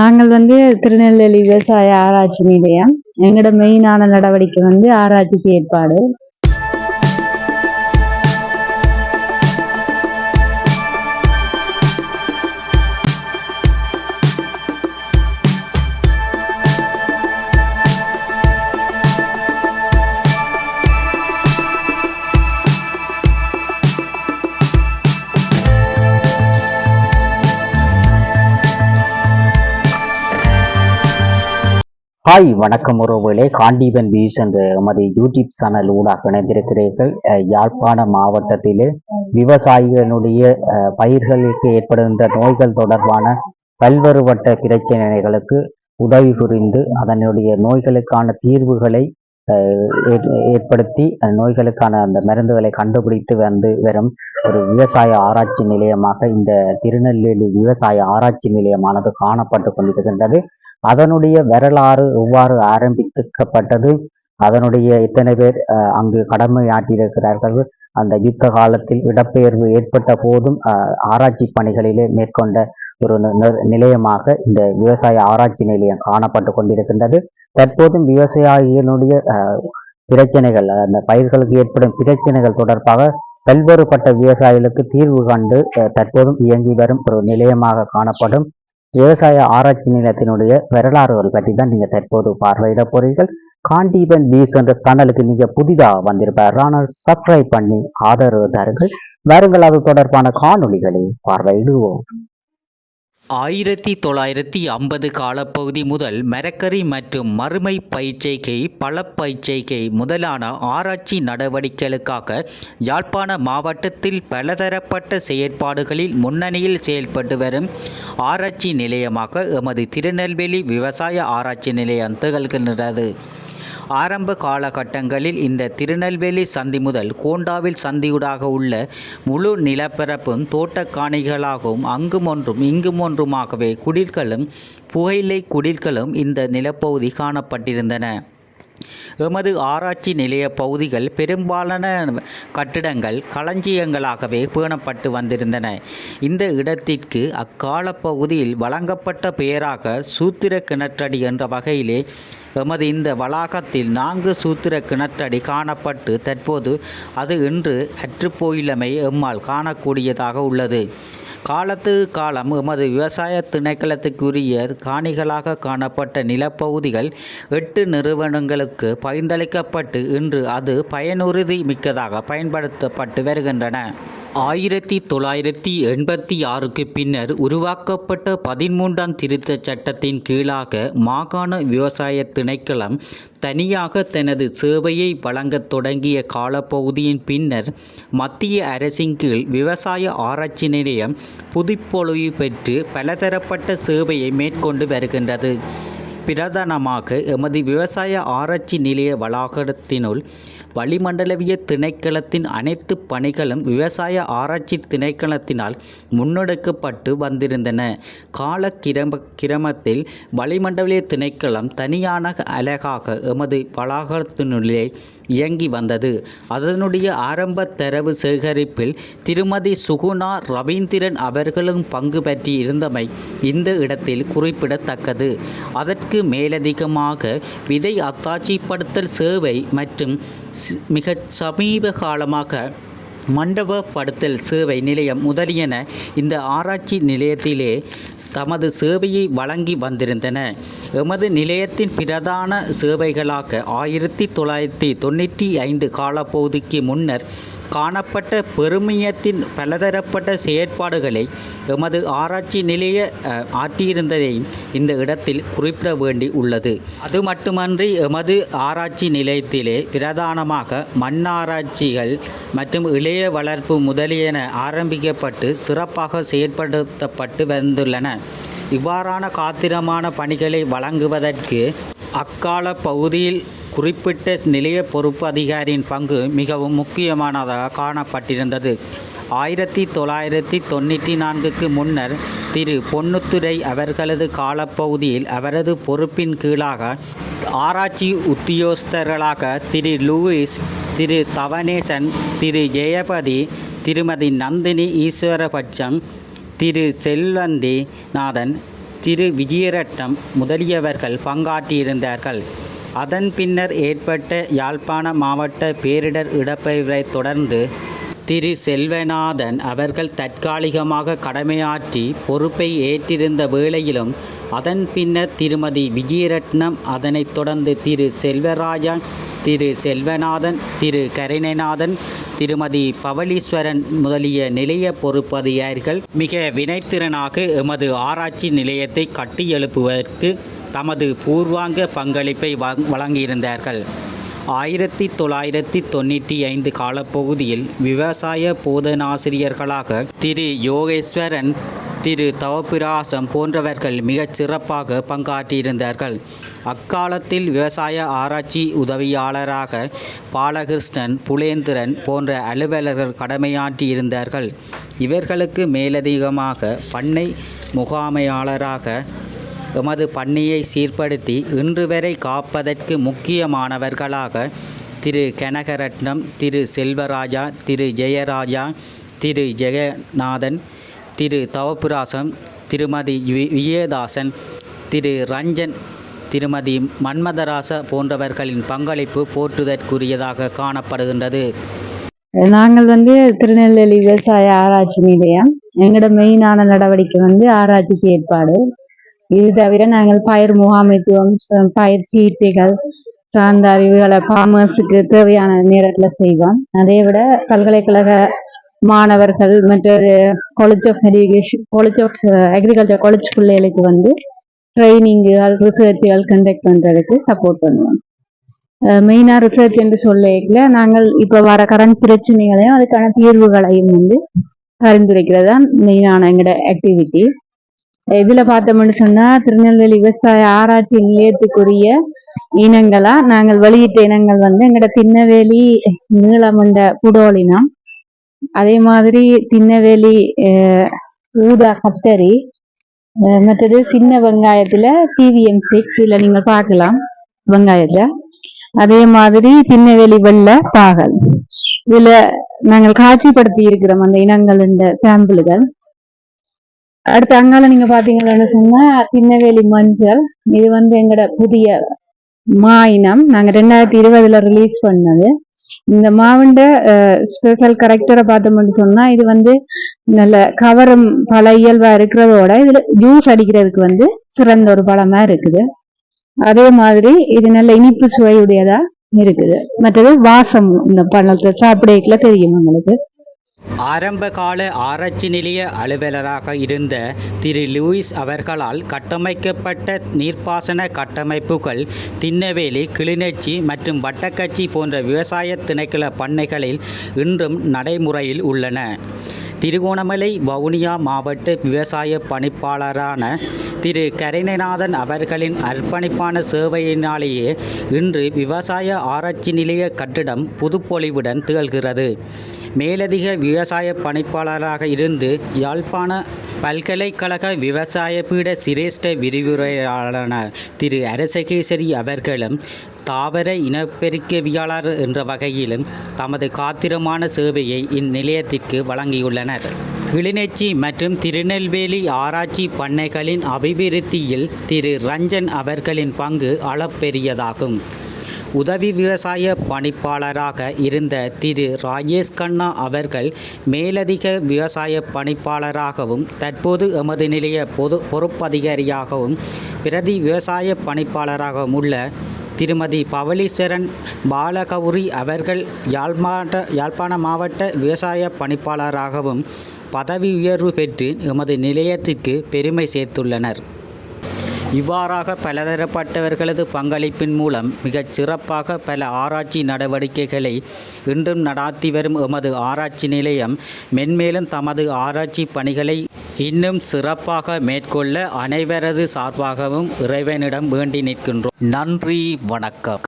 நாங்கள் திருநெல்வேலி விவசாய ஆராய்ச்சி நிலையம். எங்களோட மெயினான நடவடிக்கை ஆராய்ச்சி செயற்பாடு. ஹாய், வணக்கம் உறவுகளே. காண்டீபன் வியூஸ் என்ற எமது யூடியூப் சேனல் ஊடாக இணைந்திருக்கிறீர்கள். யாழ்ப்பாண மாவட்டத்திலே விவசாயிகளுடைய பயிர்களுக்கு ஏற்படுகின்ற நோய்கள் தொடர்பான பல்வேறுபட்ட பிரச்சனைகளுக்கு உதவி புரிந்து அதனுடைய நோய்களுக்கான தீர்வுகளை ஏற்படுத்தி நோய்களுக்கான அந்த மருந்துகளை கண்டுபிடித்து வரும் ஒரு விவசாய ஆராய்ச்சி நிலையமாக இந்த திருநெல்வேலி விவசாய ஆராய்ச்சி நிலையமானது காணப்பட்டு கொண்டிருக்கின்றது. அதனுடைய வரலாறு எவ்வாறு ஆரம்பிக்கப்பட்டது, அதனுடைய எத்தனை பேர் அங்கு கடமையாற்றியிருக்கிறார்கள், அந்த யுத்த காலத்தில் இடப்பெயர்வு ஏற்பட்ட போதும் ஆராய்ச்சி பணிகளிலே மேற்கொண்ட ஒரு நிலையமாக இந்த விவசாய ஆராய்ச்சி நிலையம் காணப்பட்டு கொண்டிருக்கின்றது. தற்போதும் விவசாயிகளுடைய பிரச்சனைகள், அந்த பயிர்களுக்கு ஏற்படும் பிரச்சனைகள் தொடர்பாக பல்வேறுபட்ட விவசாயிகளுக்கு தீர்வு கண்டு தற்போதும் இயங்கி வரும் ஒரு நிலையமாக காணப்படும் விவசாய ஆராய்ச்சி நிலையத்தினுடைய வரலாறுகள் பற்றி தான் நீங்க தற்போது பார்வையிட போறீர்கள். காண்டீபன் வியூஸ் என்ற சேனலுக்கு நீங்க புதிதாக வந்திருப்பார், ஆனால் சப்ஸ்கிரைப் பண்ணி ஆதரவு தாருங்கள். வருங்கள், அது தொடர்பான காணொளிகளை பார்வையிடுவோம். 1950 காலப்பகுதி முதல் மரக்கறி மற்றும் மறுமை பயிர்ச்செய்கை, பழப்பயிர்ச்செய்கை முதலான ஆராய்ச்சி நடவடிக்கைகளுக்காக யாழ்ப்பாண மாவட்டத்தில் பலதரப்பட்ட செயற்பாடுகளில் முன்னணியில் செயல்பட்டு வரும் ஆராய்ச்சி நிலையமாக எமது திருநெல்வேலி விவசாய ஆராய்ச்சி நிலையம் திகழ்கின்றது. ஆரம்ப காலகட்டங்களில் இந்த திருநெல்வேலி சந்தி முதல் கோண்டாவில் சந்தியூடாக உள்ள முழு நிலப்பரப்பும் தோட்டக்காணிகளாகவும் அங்குமொன்றும் இங்குமொன்றுமாகவே குடில்களும் புகையிலை குடில்களும் இந்த நிலப்பகுதி காணப்பட்டிருந்தன. எமது ஆராய்ச்சி நிலைய பகுதிகள் பெரும்பாலான கட்டிடங்கள் களஞ்சியங்களாகவே பேணப்பட்டு வந்திருந்தன. இந்த இடத்திற்கு அக்கால பகுதியில் வழங்கப்பட்ட பெயராக சூத்திர கிணற்றடி என்ற வகையிலே எமது இந்த வளாகத்தில் 4 சூத்திர கிணற்றடி காணப்பட்டு தற்போது அது இன்று அற்றுப்போயிலமை எம்மால் காணக்கூடியதாக உள்ளது. காலத்துக்கு காலம் எமது விவசாய திணைக்களத்துக்குரிய காணிகளாக காணப்பட்ட நிலப்பகுதிகள் 8 நிறுவனங்களுக்கு பகிர்ந்தளிக்கப்பட்டு இன்று அது பயனுறுதி மிக்கதாக பயன்படுத்தப்பட்டு வருகின்றன. 1986க்கு பின்னர் உருவாக்கப்பட்ட 13ஆம் திருத்தச் சட்டத்தின் கீழாக மாகாண விவசாய திணைக்களம் தனியாக தனது சேவையை வழங்கத் தொடங்கிய காலப்பகுதியின் பின்னர் மத்திய அரசின் கீழ் விவசாய ஆராய்ச்சி நிலையம் புதுப்பொலிவு பெற்று பலதரப்பட்ட சேவையை மேற்கொண்டு வருகின்றது. பிரதானமாக எமது விவசாய ஆராய்ச்சி நிலைய வளாகத்தினுள் வளிமண்டலவிய திணைக்களத்தின் அனைத்து பணிகளும் விவசாய ஆராய்ச்சி திணைக்களத்தினால் முன்னெடுக்கப்பட்டு வந்திருந்தன. கால கிரமத்தில் வளிமண்டலிய திணைக்களம் தனியான அலகாக எமது வளாகத்தினுள்ளே இயங்கி வந்தது. அதனுடைய ஆரம்ப தரவு சேகரிப்பில் திருமதி சுகுணா ரவீந்திரன் அவர்களும் பங்கு பற்றி இருந்தமை இந்த இடத்தில் குறிப்பிடத்தக்கது. அதற்கு மேலதிகமாக விதை அத்தாட்சிப்படுத்தல் சேவை மற்றும் மிக சமீப காலமாக மண்டபப்படுத்தல் சேவை நிலையம் முதலியன இந்த ஆராய்ச்சி நிலையத்திலே தமது சேவையை வழங்கி வந்திருந்தன. எமது நிலையத்தின் பிரதான சேவைகளாக 1995 காலப்பகுதிக்கு முன்னர் காணப்பட்ட பெருமியத்தின் பலதரப்பட்ட செயற்பாடுகளை எமது ஆராய்ச்சி நிலைய ஆற்றியிருந்ததையும் இந்த இடத்தில் குறிப்பிட வேண்டி உள்ளது. அது மட்டுமன்றி எமது ஆராய்ச்சி நிலையத்திலே பிரதானமாக மண்ணாராய்ச்சிகள் மற்றும் இளைய வளர்ப்பு முதலியன ஆரம்பிக்கப்பட்டு சிறப்பாக செயற்படுத்தப்பட்டு வந்துள்ளன. இவ்வாறான காத்திரமான பணிகளை வழங்குவதற்கு அக்கால பகுதியில் குறிப்பிட்ட நிலைய பொறுப்பு அதிகாரியின் பங்கு மிகவும் முக்கியமானதாக காணப்பட்டிருந்தது. 1994க்கு முன்னர் திரு பொன்னுத்துரை அவர்களது காலப்பகுதியில் அவரது பொறுப்பின் கீழாக ஆராய்ச்சி உத்தியோகஸ்தர்களாக திரு லூயிஸ், திரு தவனேசன், திரு ஜெயபதி, திருமதி நந்தினி ஈஸ்வரபட்சம், திரு செல்வந்தி நாதன், திரு விஜயரட்னம் முதலியவர்கள் பங்காற்றியிருந்தார்கள். அதன் பின்னர் ஏற்பட்ட யாழ்ப்பாண மாவட்ட பேரிடர் இடப்பெயர்வை தொடர்ந்து திரு செல்வநாதன் அவர்கள் தற்காலிகமாக கடமையாற்றி பொறுப்பை ஏற்றிருந்த வேளையிலும் அதன் பின்னர் திருமதி விஜயரட்னம், அதனைத் தொடர்ந்து திரு செல்வராஜா, திரு செல்வநாதன், திரு கருணைநாதன், திருமதி பவளீஸ்வரன் முதலிய நிலைய பொறுப்பதிகாரிகள் மிக வினைத்திறனாக எமது ஆராய்ச்சி நிலையத்தை கட்டியெழுப்புவதற்கு தமது பூர்வாங்க பங்களிப்பை வழங்கியிருந்தார்கள். 1995 காலப்பகுதியில் விவசாய போதனாசிரியர்களாக திரு யோகேஸ்வரன், திரு தவப்பிராசம் போன்றவர்கள் மிகச் சிறப்பாக பங்காற்றியிருந்தார்கள். அக்காலத்தில் விவசாய ஆராய்ச்சி உதவியாளராக பாலகிருஷ்ணன், புலேந்திரன் போன்ற அலுவலர்கள் கடமையாற்றியிருந்தார்கள். இவர்களுக்கு மேலதிகமாக பண்ணை முகாமையாளராக எமது பண்ணையை சீர்படுத்தி இன்று வரை காப்பதற்கு முக்கியமானவர்களாக திரு கனகரட்னம், திரு செல்வராஜா, திரு ஜெயராஜா, திரு ஜெகநாதன், திரு தவப்புராசம், திருமதி விஜயதாசன், திரு ரஞ்சன், திருமதி மன்மதராச போன்றவர்களின் பங்களிப்பு போற்றுதற்குரியதாக காணப்படுகின்றது. நாங்கள் திருநெல்வேலி விவசாய ஆராய்ச்சி நிலையம், எங்களோட மெயினான நடவடிக்கை ஆராய்ச்சி செயற்பாடு. இது தவிர நாங்கள் பயிர் முகாமைத்துவம், பயிர் சிகிச்சைகள் சார்ந்த அறிவுகளை ஃபார்மர்ஸுக்கு தேவையான நேரத்தில் செய்வோம். அதை விட பல்கலைக்கழக மாணவர்கள் மற்றொரு காலேஜ் ஆஃப் அக்ரிகல்ச்சர் காலேஜ் பிள்ளைகளுக்கு ட்ரைனிங்குகள், ரிசர்ச்சுகள் கண்டக்ட் பண்ணுறதுக்கு சப்போர்ட் பண்ணுவோம். மெயினாக ரிசர்ச் என்று சொல்லிக்கல நாங்கள் இப்போ வர கரண்ட் பிரச்சனைகளையும் அதுக்கான தீர்வுகளையும் பரிந்துரைக்கிறது தான் மெயினான எங்களோட ஆக்டிவிட்டி. இதுல பார்த்தோம்னு சொன்னா திருநெல்வேலி விவசாய ஆராய்ச்சி நிலையத்துக்குரிய இனங்களா நாங்கள் வெளியிட்ட இனங்கள் எங்களோட திண்ணவேலி நீளமண்ட புடோலினம், அதே மாதிரி திண்ணவேலி ஊதா கத்தரி, மற்றது சின்ன வெங்காயத்துல TVM6 இதுல நீங்க பார்க்கலாம் வெங்காயத்துல, அதே மாதிரி திண்ணவேலி வெள்ளை பாகல். இதுல நாங்கள் காட்சிப்படுத்தி இருக்கிறோம் அந்த இனங்களின் சாம்பிள்கள். அடுத்து அங்கால நீங்க பாத்தீங்கன்னு சொன்னா திண்ணவேலி மஞ்சள், இது எங்களோட புதிய மா இனம், நாங்க 2020 ரிலீஸ் பண்ணது. இந்த மாவுண்ட ஸ்பெஷல் கரெக்டரை பார்த்தோம்னு சொன்னா இது நல்ல கவரும் பல இயல்பா இருக்கிறதோட இதுல ஜூஸ் அடிக்கிறதுக்கு சிறந்த ஒரு பழமா இருக்குது. அதே மாதிரி இது நல்ல இனிப்பு சுவையுடையதா இருக்குது. மற்றது வாசம் இந்த பழத்தை சாப்பிடல தெரியும் உங்களுக்கு. ஆரம்பகால ஆராய்ச்சி நிலைய அலுவலராக இருந்த திரு லூயிஸ் அவர்களால் கட்டமைக்கப்பட்ட நீர்ப்பாசன கட்டமைப்புகள் திண்ணவேலி, கிளிநொச்சி மற்றும் வட்டக்கச்சி போன்ற விவசாய திணைக்கள பண்ணைகளில் இன்றும் நடைமுறையில் உள்ளன. திருகோணமலை வவுனியா மாவட்ட விவசாய பணிப்பாளரான திரு கருணைநாதன் அவர்களின் அர்ப்பணிப்பான சேவையினாலேயே இன்று விவசாய ஆராய்ச்சி நிலைய கட்டிடம் புதுப்பொலிவுடன் திகழ்கிறது. மேலதிக விவசாய பணிப்பாளராக இருந்து யாழ்ப்பாண பல்கலைக்கழக விவசாய பீட சிரேஷ்ட விரிவுரையாளரான திரு அரசகேசரி அவர்களும் தாவர இனப்பெருக்கவியலாளர் என்ற வகையிலும் தமது காத்திரமான சேவையை இந்நிலையத்திற்கு வழங்கியுள்ளனர். கிளிநொச்சி மற்றும் திருநெல்வேலி ஆராய்ச்சி பண்ணைகளின் அபிவிருத்தியில் திரு ரஞ்சன் அவர்களின் பங்கு அளப்பெரியதாகும். உதவி விவசாய பணிப்பாளராக இருந்த திரு ராஜேஷ் கண்ணா அவர்கள் மேலதிக விவசாய பணிப்பாளராகவும் தற்போது எமது நிலைய பொறுப்பதிகாரியாகவும் பிரதி விவசாய பணிப்பாளராகவும் உள்ள திருமதி பவளீஸ்வரன் பாலகௌரி அவர்கள் யாழ்ப்பாண மாவட்ட விவசாய பணிப்பாளராகவும் பதவி உயர்வு பெற்று எமது நிலையத்திற்கு பெருமை சேர்த்துள்ளனர். இவ்வாறாக பலதரப்பட்டவர்களது பங்களிப்பின் மூலம் மிகச் சிறப்பாக பல ஆராய்ச்சி நடவடிக்கைகளை இன்றும் நடாத்தி வரும் எமது ஆராய்ச்சி நிலையம் மென்மேலும் தமது ஆராய்ச்சி பணிகளை இன்னும் சிறப்பாக மேற்கொள்ள அனைவரது சார்பாகவும் இறைவனிடம் வேண்டி நிற்கின்றோம். நன்றி, வணக்கம்.